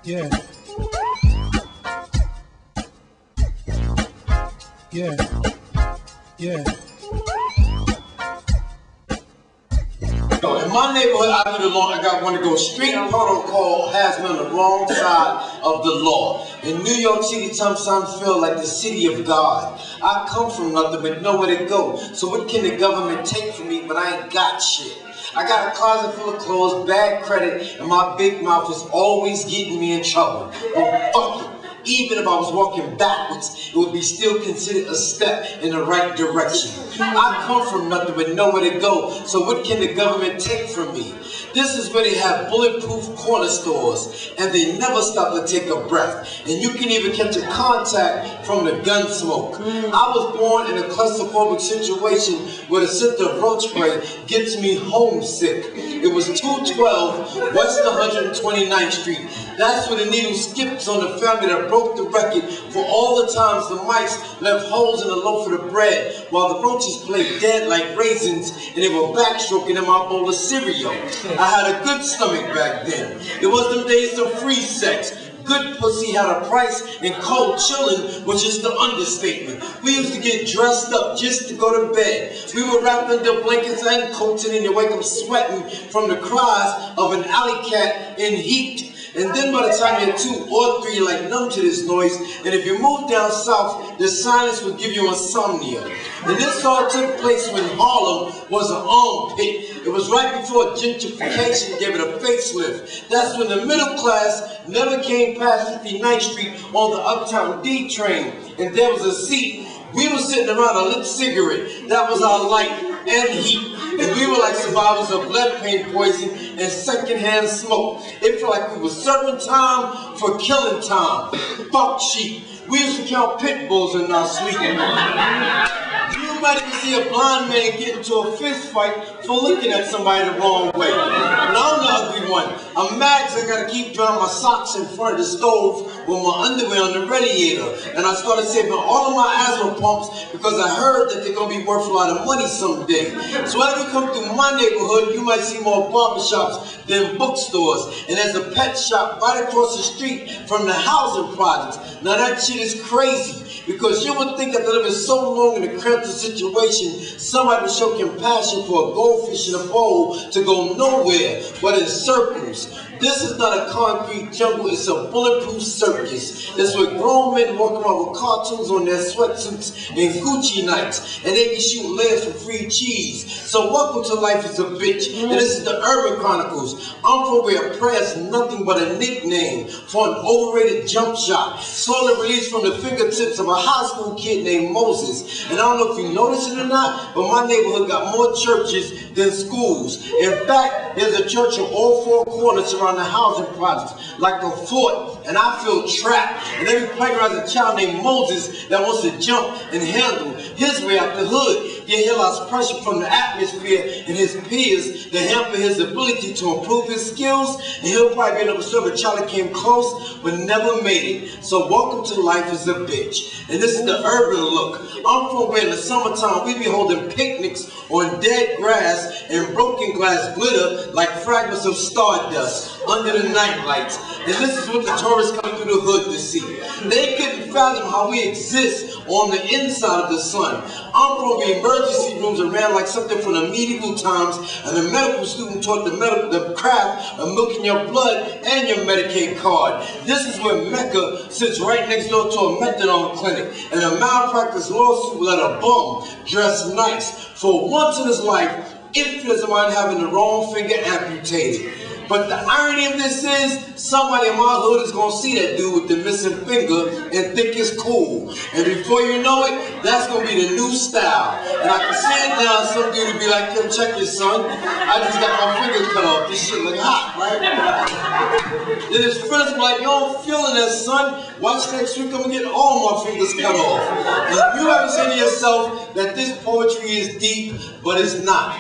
Yeah. Yeah. Yeah. In my neighborhood, I live alone. I got one to go. Street protocol has me on the wrong side of the law. In New York City, sometimes feel like the city of God. I come from nothing but nowhere to go. So what can the government take from me when I ain't got shit? I got a closet full of clothes, bad credit, and my big mouth is always getting me in trouble. But fuck it. Even if I was walking backwards, it would be still considered a step in the right direction. I come from nothing but nowhere to go, so what can the government take from me? This is where they have bulletproof corner stores, and they never stop to take a breath. And you can even catch a contact from the gun smoke. I was born in a claustrophobic situation where the scent of roach spray gets me homesick. It was 212 West 129th Street. That's where the needle skips on the family that broke the record for all the times the mice left holes in the loaf of the bread while the roaches played dead like raisins and they were backstroking in my bowl of cereal. I had a good stomach back then. It was them days of free sex. Good pussy had a price, and cold chillin' was just the understatement. We used to get dressed up just to go to bed. We were wrapped under blankets and coats, and then you wake up sweating from the cries of an alley cat in heat. And then by the time you're 2 or 3, you're like numb to this noise. And if you move down south, the silence will give you insomnia. And this all took place when Harlem was an armpit. It was right before gentrification gave it a facelift. That's when the middle class never came past 59th Street on the Uptown D train. And there was a seat. We were sitting around a lit cigarette. That was our light and heat. And we were like survivors of lead paint poison and secondhand smoke. It felt like we were serving time for killing time. Fuck sheep. We used to count pit bulls in our sleep. You might even see a blind man get into a fist fight for looking at somebody the wrong way. But I'm the ugly one. I'm mad because I gotta keep drying my socks in front of the stove with my underwear on the radiator. And I started saving all of my asthma pumps because I heard that they're gonna be worth a lot of money someday. So as you come through my neighborhood, you might see more barbershops than bookstores. And there's a pet shop right across the street from the housing projects. Now that shit is crazy. Because you would think after living so long in a cramped situation, somebody would show compassion for a goldfish in a bowl to go nowhere but in circles. This is not a concrete jungle, it's a bulletproof circus. It's where grown men walk around with cartoons on their sweatsuits and Gucci nights, and they be shooting layers for free cheese. So welcome to Life is a Bitch, and this is the Urban Chronicles. I'm from where prayer is nothing but a nickname for an overrated jump shot, slowly released from the fingertips of a high school kid named Moses. And I don't know if you notice it or not, but my neighborhood got more churches than schools. In fact, there's a church in all 4 corners around the housing projects, like a fort, and I feel trapped. And every playground has a child named Moses that wants to jump and handle his way out the hood. Yet he allows pressure from the atmosphere and his peers to hamper his ability to improve his skills, and he'll probably be able to serve a child that came close but never made it. So welcome to Life is a Bitch. And this is the urban look. I'm from where in the summertime we be holding picnics on dead grass and broken glass glitter like fragments of stardust under the night lights. And this is what the tourists come through the hood to see. They couldn't fathom how we exist on the inside of the sun. I'm from the emergency rooms that ran like something from the medieval times, and the medical student taught the craft of milking your blood and your Medicaid card. This is where Mecca sits right next door to a methadone clinic, and a malpractice lawsuit let a bum dress nice for once in his life if he doesn't mind having the wrong finger amputated. But the irony of this is, somebody in my hood is going to see that dude with the missing finger and think it's cool. And before you know it, that's going to be the new style. And I can see it now, some dude would be like, "Come check your son. I just got my finger cut off. This shit look hot, right?" Then his friends be like, "Yo, I'm feeling that, son. Watch next week, I'm going to get all my fingers cut off." And you haven't said to yourself that this poetry is deep, but it's not.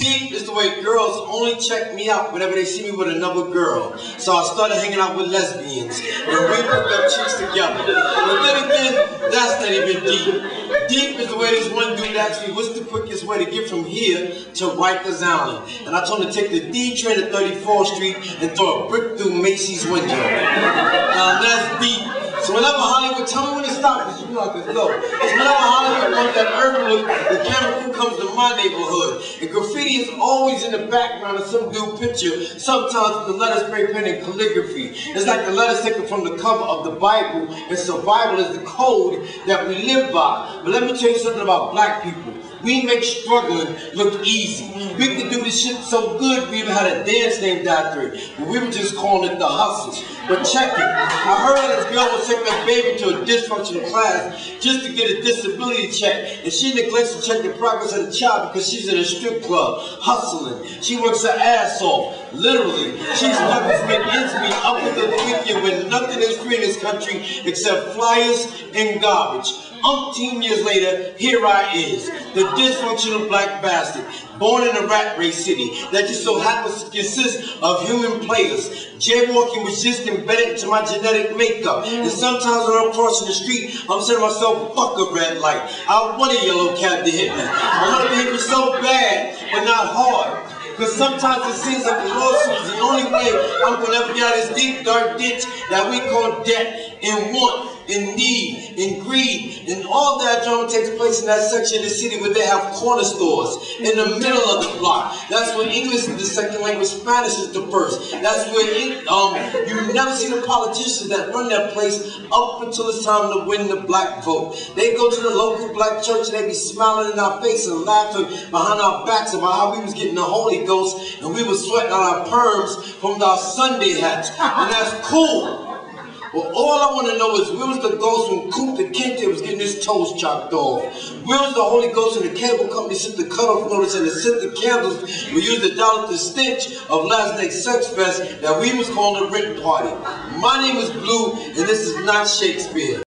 Deep is the way girls only check me out whenever they see me with another girl. So I started hanging out with lesbians, and we hooked up chicks together. But then again, that's not even deep. Deep is the way this one dude asked me, what's the quickest way to get from here to Rikers Island? And I told him to take the D train to 34th Street and throw a brick through Macy's window. Now that's deep. So whenever Hollywood, tell me when to stop, because you know I can go. Because whenever Hollywood wants that urban look, the camera crew comes to my neighborhood. And graffiti is always in the background of some dude picture, sometimes with the letters spray pen and calligraphy. It's like the letters taken from the cover of the Bible, and survival is the code that we live by. But let me tell you something about black people. We make struggling look easy. We can do this shit so good, we even had a dance named after it. But we were just calling it the hustle. But check it. I heard that this girl was taking her baby to a dysfunctional class just to get a disability check. And she neglects to check the progress of the child because she's in a strip club, hustling. She works her ass off, literally. She's lucky to make ends meet up until the weekend when nothing is free in this country except flyers and garbage. Umpteen years later, here I is, the dysfunctional black bastard, born in a rat race city that just so happens to consist of human players. Jaywalking was just embedded into my genetic makeup. And sometimes when I'm crossing the street, I'm saying to myself, fuck a red light. I want a yellow cab to hit me. I want to hit me so bad, but not hard. Because sometimes it seems like the lawsuit is the only way I'm going to ever get out of this deep, dark ditch that we call debt and want and need and greed. And all that drama takes place in that section of the city where they have corner stores in the middle of the block. That's where English is the second language, Spanish is the first. That's where you never see the politicians that run that place up until it's time to win the black vote. They go to the local black church and they be smiling in our face and laughing behind our backs about how we was getting the Holy Ghost and we was sweating on our perms from our Sunday hats. And that's cool. Well, all I want to know is where was the ghost when Coop the Kente was getting his toes chopped off? Where was the Holy Ghost when the cable company sent the cutoff notice and the scented candles we used to dial up the stench of last night's sex fest that we was calling a rent party? My name is Blue, and this is not Shakespeare.